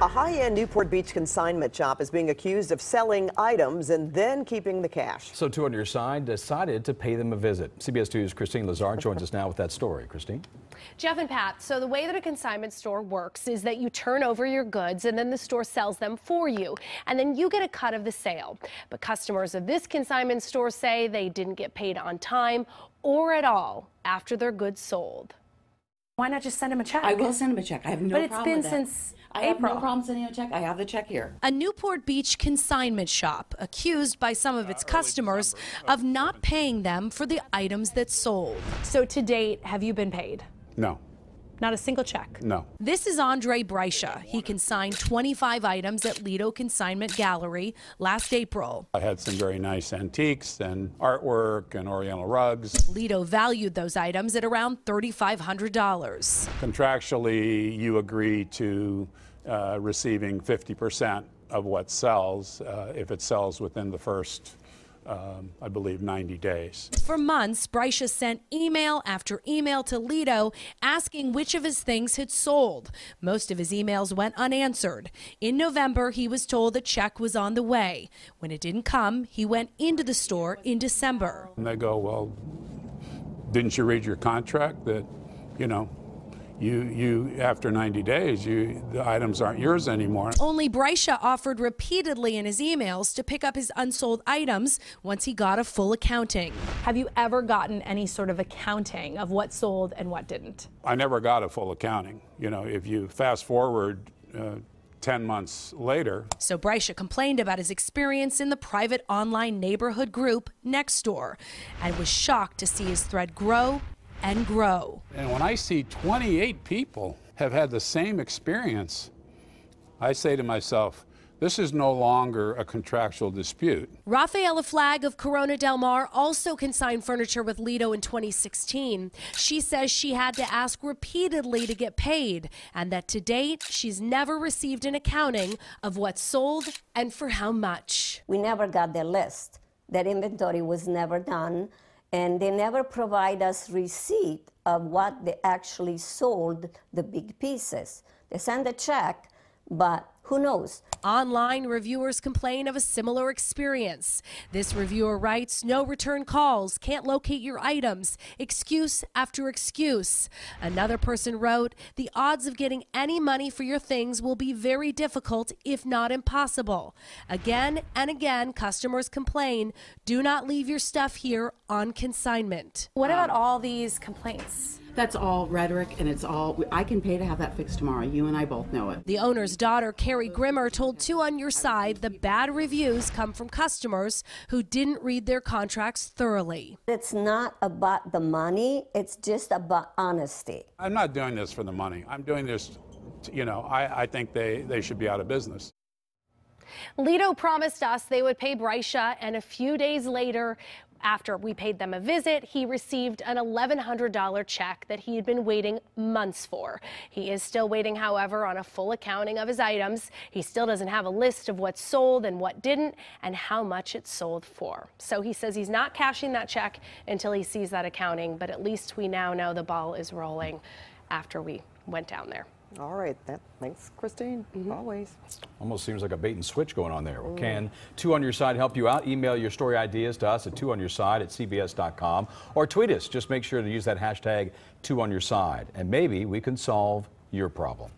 A high-end Newport Beach consignment shop is being accused of selling items and then keeping the cash. So Two on Your Side decided to pay them a visit. CBS 2's Christine Lazar joins us now with that story. Christine? Jeff and Pat, so the way that a consignment store works is that you turn over your goods and then the store sells them for you, and then you get a cut of the sale. But customers of this consignment store say they didn't get paid on time or at all after their goods sold. Why not just send him a check? I will send him a check. I have no problem with that. But it's been since I have April. no problem sending him a check. I have the check here. A Newport Beach consignment shop accused by some of its customers of not paying them for the items that sold. So to date, have you been paid? No. Not a single check? No. This is Andre Breicha. He consigned 25 items at Lido Consignment Gallery last April. I had some very nice antiques and artwork and oriental rugs. Lido valued those items at around $3,500. Contractually, you agree to receiving 50% of what sells if it sells within the first I believe 90 days. For months, Breicha sent email after email to Lido asking which of his things had sold. Most of his emails went unanswered. In November, he was told the check was on the way. When it didn't come, he went into the store in December. And they go, well, didn't you read your contract that, you after 90 days, the items aren't yours anymore. Only Breicha offered repeatedly in his emails to pick up his unsold items once he got a full accounting. Have you ever gotten any sort of accounting of what sold and what didn't? I never got a full accounting. If you fast forward 10 months later. So Breicha complained about his experience in the private online neighborhood group Nextdoor and was shocked to see his thread grow and grow. And when I see 28 people have had the same experience, I say to myself, this is no longer a contractual dispute. Rafaela Flagg of Corona Del Mar also consigned furniture with Lido in 2016. She says she had to ask repeatedly to get paid, and that to date, she's never received an accounting of what sold and for how much. We never got the list. That inventory was never done. And they never provide us receipt of what they actually sold, the big pieces. They send a check, but who knows? Online reviewers complain of a similar experience. This reviewer writes, no return calls, can't locate your items, excuse after excuse. Another person wrote, the odds of getting any money for your things will be very difficult, if not impossible. Again and again, customers complain, do not leave your stuff here on consignment. What about all these complaints? That's all rhetoric, and it's all, I can pay to have that fixed tomorrow. You and I both know it. The owner's daughter, Carrie Grimmer, told Two on Your Side the bad reviews come from customers who didn't read their contracts thoroughly. It's not about the money, it's just about honesty. I'm not doing this for the money. I'm doing this, I think they should be out of business. Lido promised us they would pay Breicha, and a few days later, after we paid them a visit, he received an $1,100 check that he had been waiting months for. He is still waiting, however, on a full accounting of his items. He still doesn't have a list of what sold and what didn't and how much it sold for. So he says he's not cashing that check until he sees that accounting, but at least we now know the ball is rolling after we went down there. All right, thanks, Christine, always. Almost seems like a bait and switch going on there. Well, can Two on Your Side help you out? Email your story ideas to us at twoonyourside@cbs.com or tweet us. Just make sure to use that hashtag #TwoOnYourSide, and maybe we can solve your problem.